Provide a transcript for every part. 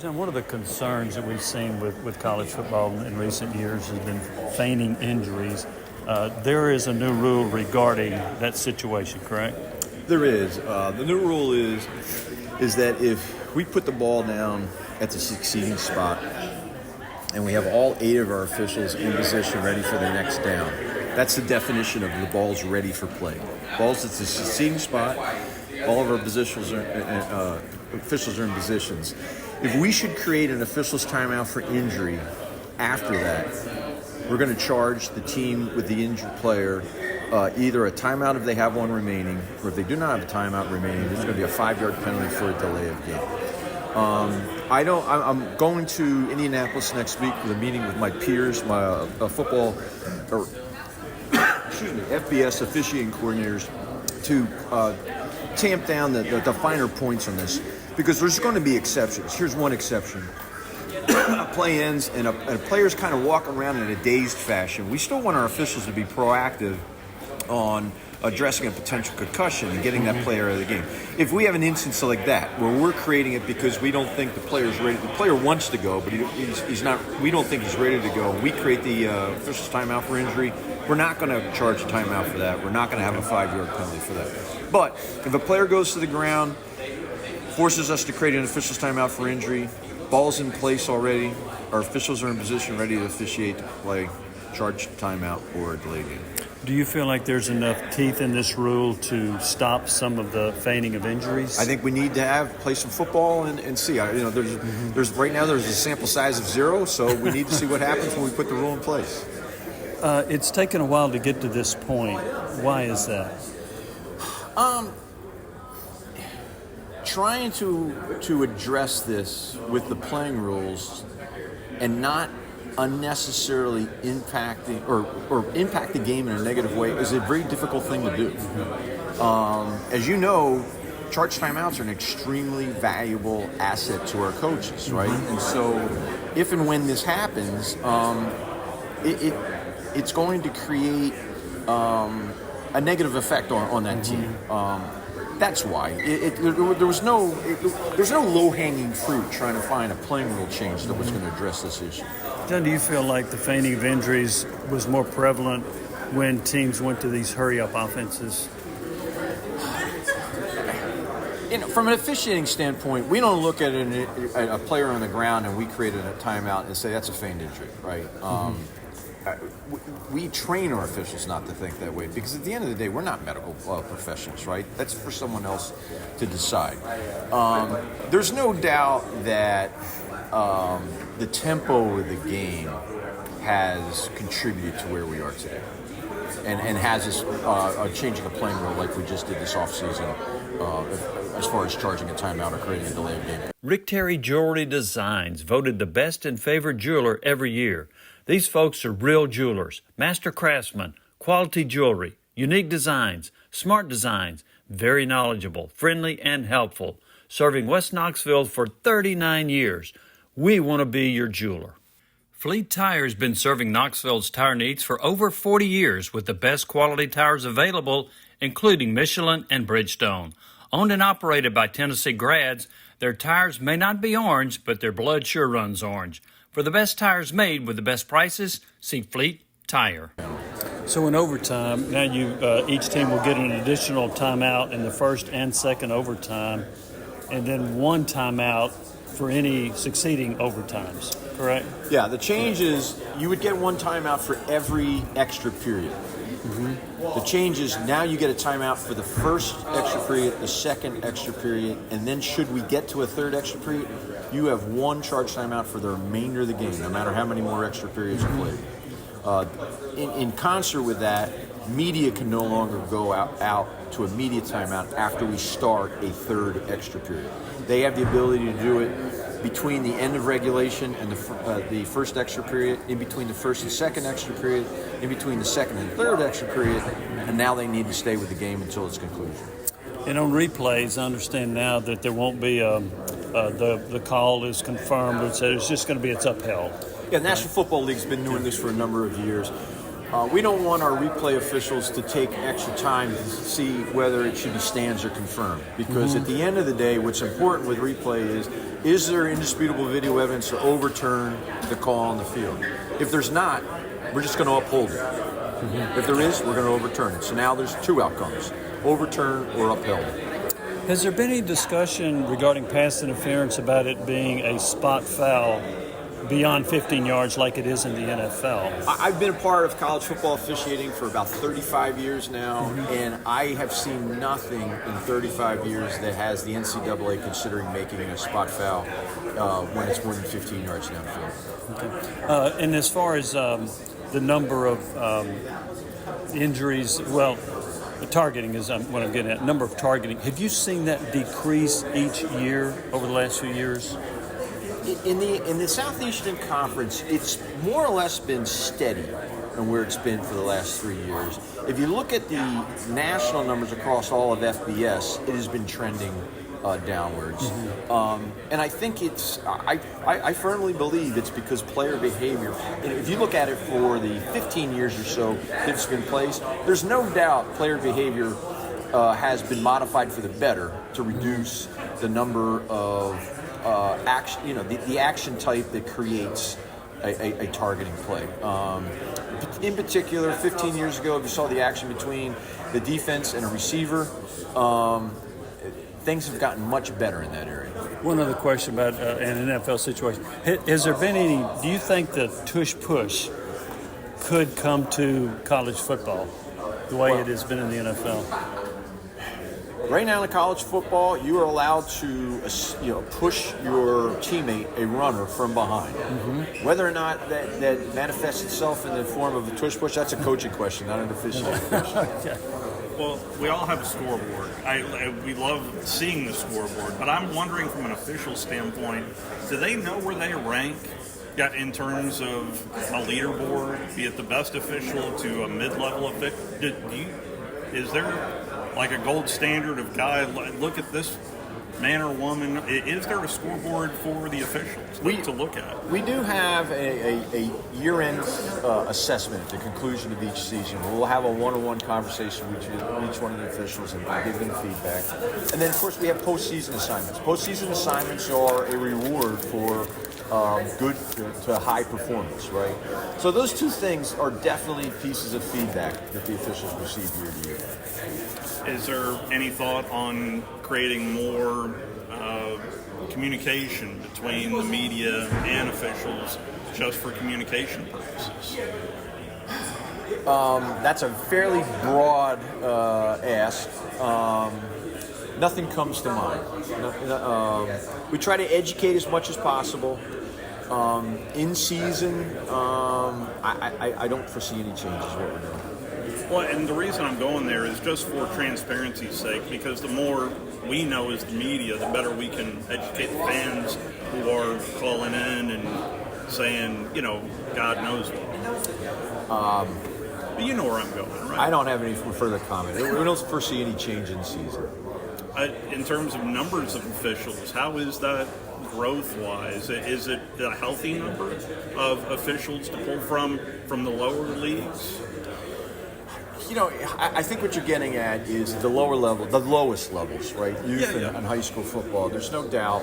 John, one of the concerns that we've seen with college football in recent years has been feigning injuries. There is a new rule regarding that situation, correct? There is. The new rule is that if we put the ball down at the succeeding spot and we have all 8 of our officials in position ready for the next down, that's the definition of the ball's ready for play. Ball's at the succeeding spot, all of our officials are in positions. If we should create an official's timeout for injury after that, we're going to charge the team with the injured player either a timeout if they have one remaining, or if they do not have a timeout remaining, there's going to be a 5-yard penalty for a delay of game. I'm going to Indianapolis next week with a meeting with my peers, my football, or FBS officiating coordinators, to tamp down the finer points on this, because there's going to be exceptions. Here's one exception. A play ends and a player's kind of walking around in a dazed fashion. We still want our officials to be proactive on addressing a potential concussion and getting that player out of the game. If we have an instance like that where we're creating it because we don't think the player's ready, the player wants to go, but he's not. We don't think he's ready to go. We create the official's timeout for injury. We're not going to charge a timeout for that. We're not going to have a 5-yard penalty for that. But if a player goes to the ground, forces us to create an official's timeout for injury, ball's in place already, our officials are in position ready to officiate the play, charge timeout or a delay game. Do you feel like there's enough teeth in this rule to stop some of the feigning of injuries? I think we need to play some football and see. There's right now there's a sample size of 0, so we need to see what happens when we put the rule in place. It's taken a while to get to this point. Why is that? Trying to address this with the playing rules and not unnecessarily impacting or impact the game in a negative way is a very difficult thing to do. As you know, charge timeouts are an extremely valuable asset to our coaches, right? And so if and when this happens, it's going to create a negative effect on that team. That's why there's no low-hanging fruit trying to find a playing rule change that was going to address this issue. John, do you feel like the feigning of injuries was more prevalent when teams went to these hurry-up offenses? From an officiating standpoint, we don't look at a player on the ground and we created a timeout and say that's a feigned injury, right? We train our officials not to think that way, because at the end of the day, we're not medical professionals, right? That's for someone else to decide. There's no doubt that the tempo of the game has contributed to where we are today, and has us changing a playing rule like we just did this offseason as far as charging a timeout or creating a delay of game. Rick Terry Jewelry Designs, voted the best and favored jeweler every year. These folks are real jewelers, master craftsmen, quality jewelry, unique designs, smart designs, very knowledgeable, friendly, and helpful. Serving West Knoxville for 39 years. We want to be your jeweler. Fleet Tire has been serving Knoxville's tire needs for over 40 years with the best quality tires available, including Michelin and Bridgestone. Owned and operated by Tennessee grads, their tires may not be orange, but their blood sure runs orange. For the best tires made with the best prices, see Fleet Tire. So in overtime, now each team will get an additional timeout in the first and second overtime, and then one timeout for any succeeding overtimes, correct? Yeah, the change is you would get one timeout for every extra period. The change is now you get a timeout for the first extra period, the second extra period, and then should we get to a third extra period, you have one charge timeout for the remainder of the game, no matter how many more extra periods are played. In concert with that, media can no longer go out to a media timeout after we start a third extra period. They have the ability to do it between the end of regulation and the first extra period, in between the first and second extra period, in between the second and third extra period, and now they need to stay with the game until its conclusion. And on replays, I understand now that there won't be the call is confirmed. It's just going to be upheld. Yeah, the National Football League's been doing this for a number of years. We don't want our replay officials to take extra time to see whether it should be stands or confirmed. Because at the end of the day, what's important with replay is there indisputable video evidence to overturn the call on the field? If there's not, we're just going to uphold it. If there is, we're going to overturn it. So now there's two outcomes, overturn or upheld. Has there been any discussion regarding pass interference about it being a spot foul beyond 15 yards like it is in the NFL? I've been a part of college football officiating for about 35 years now, and I have seen nothing in 35 years that has the NCAA considering making it a spot foul when it's more than 15 yards downfield. Okay. And as far as the number of injuries, well, the targeting is what I'm getting at. Number of targeting. Have you seen that decrease each year over the last few years? In the Southeastern Conference, it's more or less been steady on where it's been for the last 3 years. If you look at the national numbers across all of FBS, it has been trending downwards. And I think I firmly believe it's because player behavior. If you look at it for the 15 years or so that it's been placed, there's no doubt player behavior has been modified for the better to reduce the number of action, the action type that creates a targeting play. In particular, 15 years ago, if you saw the action between the defense and a receiver, things have gotten much better in that area. One other question about an NFL situation. Has there been any, do you think the tush-push could come to college football the way it has been in the NFL? Right now in college football, you are allowed to push your teammate, a runner, from behind. Whether or not that manifests itself in the form of a tush push, that's a coaching question, not an officiating question. Okay. Well, we all have a scoreboard. We love seeing the scoreboard, but I'm wondering from an official standpoint, do they know where they rank in terms of a leaderboard, be it the best official to a mid-level official? Is there like a gold standard of guy, look at this man or woman? Is there a scoreboard for the officials to look at? We do have a year-end assessment at the conclusion of each season. We'll have a one-on-one conversation with each one of the officials and give them feedback. And then, of course, we have postseason assignments. Postseason assignments are a reward for good to high performance, right? So those two things are definitely pieces of feedback that the officials receive year to year. Is there any thought on creating more communication between the media and officials just for communication purposes? That's a fairly broad ask. Nothing comes to mind. We try to educate as much as possible. In season, I don't foresee any changes what we're doing. Well, and the reason I'm going there is just for transparency's sake, because the more we know as the media, the better we can educate the fans who are calling in and saying, God knows what. But you know where I'm going, right? I don't have any further comment. We don't foresee any change in season. In terms of numbers of officials, how is that growth-wise? Is it a healthy number of officials to pull from the lower leagues? I think what you're getting at is the lower level, the lowest levels, right? Youth and high school football. There's no doubt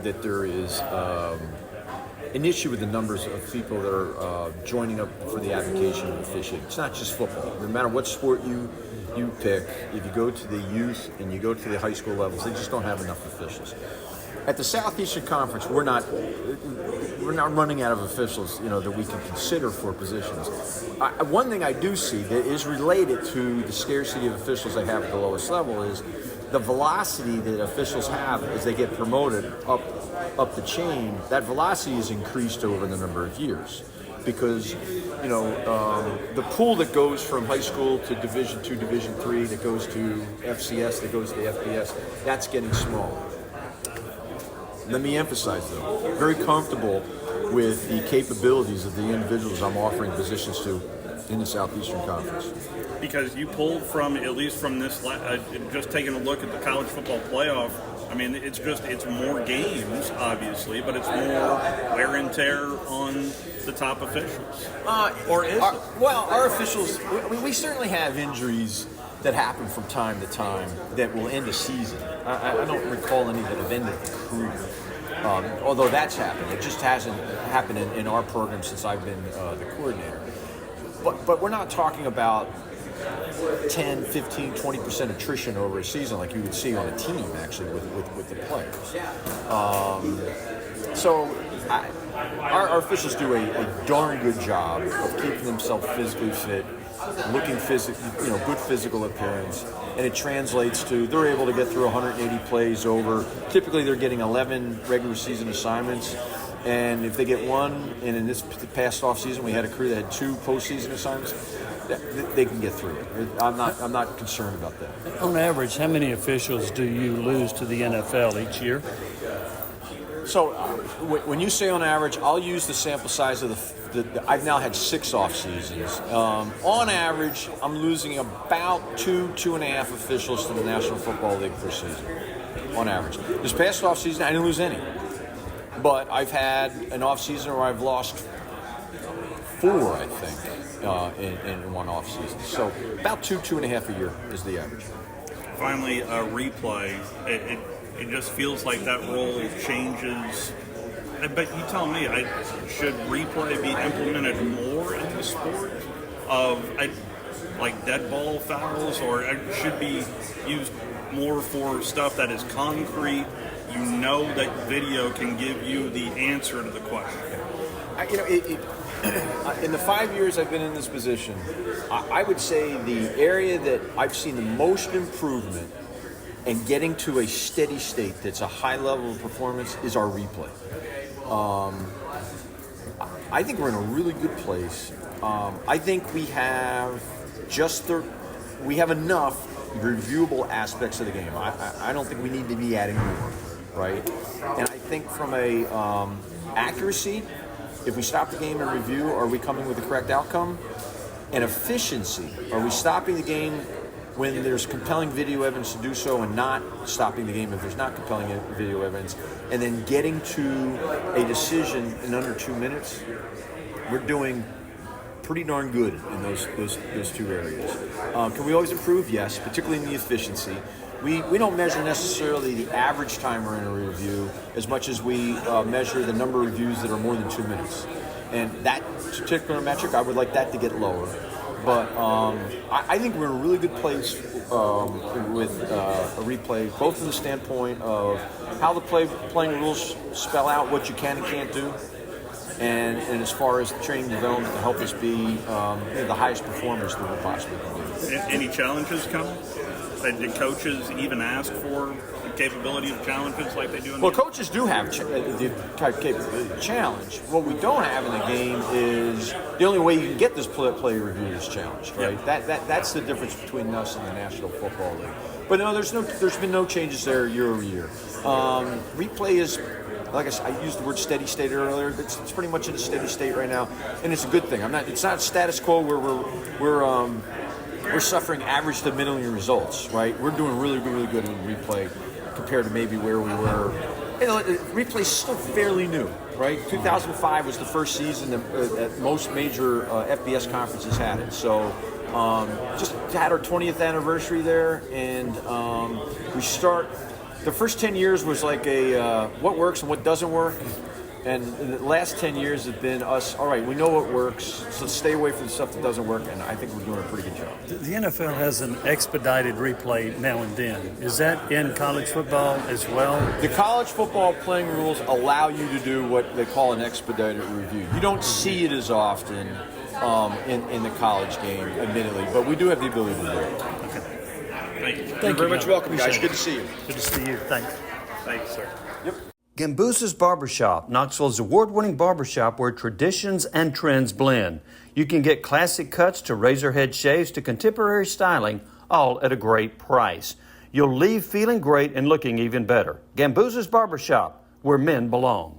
that there is an issue with the numbers of people that are joining up for the avocation of officiating. It's not just football. No matter what sport you pick, if you go to the youth and you go to the high school levels, they just don't have enough officials. At the Southeastern Conference, we're not running out of officials, that we can consider for positions. One thing I do see that is related to the scarcity of officials they have at the lowest level is the velocity that officials have as they get promoted up the chain. That velocity is increased over the number of years because the pool that goes from high school to Division II, Division III, that goes to FCS, that goes to FBS, that's getting smaller. Let me emphasize, though, very comfortable with the capabilities of the individuals I'm offering positions to in the Southeastern Conference. Because you pulled from, at least from this, just taking a look at the college football playoff, I mean, it's more games, obviously, but it's more wear and tear on the top officials. Or is it? Well, our officials, we certainly have injuries that happen from time to time that will end a season. I don't recall any that have ended a career. Although that's happened. It just hasn't happened in our program since I've been the coordinator. But we're not talking about 10, 15, 20% attrition over a season like you would see on a team, actually, with the players. Our officials do a darn good job of keeping themselves physically fit, looking good physical appearance, and it translates to they're able to get through 180 plays over. Typically, they're getting 11 regular season assignments. And if they get one, and in this past off season we had a crew that had 2 postseason assignments, they can get through it. I'm not concerned about that. On average, how many officials do you lose to the NFL each year? So when you say on average, I'll use the sample size of I've now had 6 off seasons. On average, I'm losing about 2.5 officials to the National Football League per season. On average, this past off season I didn't lose any. But I've had an off season where I've lost 4, I think, in one off season. So about 2.5 a year is the average. Finally, replay. It just feels like that role changes. But you tell me, should replay be implemented more in the sport of like dead ball fouls, or it should be used more for stuff that is concrete? You know that video can give you the answer to the question. In the 5 years I've been in this position, I would say the area that I've seen the most improvement and getting to a steady state that's a high level of performance is our replay. I think we're in a really good place. I think we have we have enough reviewable aspects of the game. I don't think we need to be adding more. Right, and I think from a accuracy, if we stop the game and review, are we coming with the correct outcome? And efficiency, are we stopping the game when there's compelling video evidence to do so, and not stopping the game if there's not compelling video evidence, and then getting to a decision in under 2 minutes? We're doing pretty darn good in those 2 areas. Can we always improve? Yes, particularly in the efficiency. We don't measure necessarily the average time we're in a review as much as we measure the number of reviews that are more than 2 minutes. And that particular metric, I would like that to get lower. But I think we're in a really good place with a replay, both from the standpoint of how the playing rules spell out what you can and can't do, and as far as the training and development to help us be the highest performers that we possibly can be. Any challenges coming? Did coaches even ask for the capability of challenges like they do in the game? Coaches do have the type capability to challenge. What we don't have in the game is the only way you can get this play review is challenged, right? Yep. That's the difference between us and the National Football League. But no, there's been no changes there year over year. Replay is, like I said, I used the word steady state earlier. It's pretty much in a steady state right now, and it's a good thing. It's not status quo where we're suffering average to middling results, right? We're doing really, really good in replay compared to maybe where we were. Replay's still fairly new, right? 2005 was the first season that most major FBS conferences had it. So just had our 20th anniversary there, and the first 10 years was like what works and what doesn't work. And the last 10 years have been us, all right, we know what works, so stay away from the stuff that doesn't work, and I think we're doing a pretty good job. The NFL has an expedited replay now and then. Is that in college football as well? The college football playing rules allow you to do what they call an expedited review. You don't see it as often in the college game, admittedly, but we do have the ability to do it. Okay. Thank you. You're very much welcome, guys. Good to see you. Good to see you. Thanks. Thanks, sir. Yep. Gambusa's Barbershop, Knoxville's award-winning barbershop where traditions and trends blend. You can get classic cuts to razor-head shaves to contemporary styling, all at a great price. You'll leave feeling great and looking even better. Gambusa's Barbershop, where men belong.